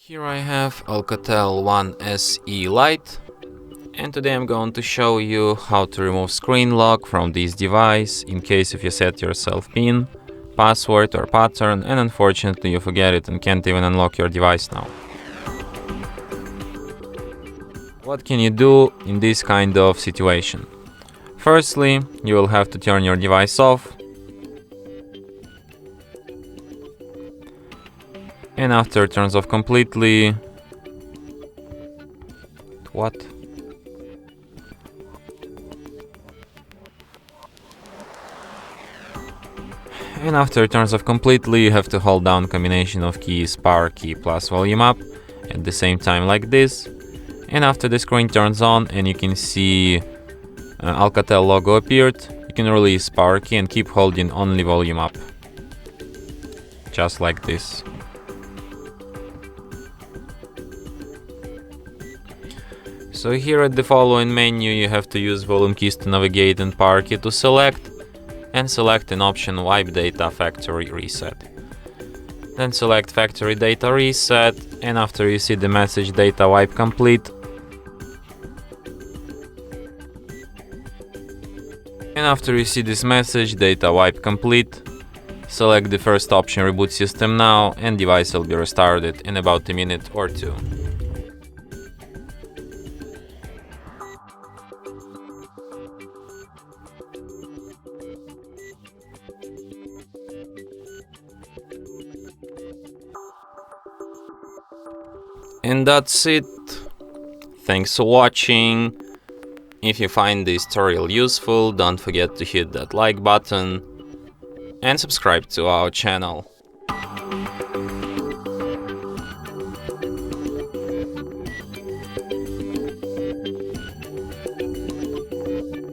Here I have ALCATEL 1SE Lite, and today I'm going to show you how to remove screen lock from this device in case if you set yourself PIN, password or pattern and unfortunately you forget it and can't even unlock your device now. What can you do in this kind of situation? Firstly, you will have to turn your device off, and after it turns off completely, you have to hold down combination of keys power key plus volume up at the same time like this, and after the screen turns on and you can see Alcatel logo appeared, you can release power key and keep holding only volume up, just like this. So here at the following menu you have to use volume keys to navigate and power key to select, and select an option Wipe Data Factory Reset. Then select Factory Data Reset, and after you see the message Data Wipe Complete, select the first option Reboot System Now, and device will be restarted in about a minute or two. And that's it. Thanks for watching. If you find this tutorial useful, don't forget to hit that like button and subscribe to our channel.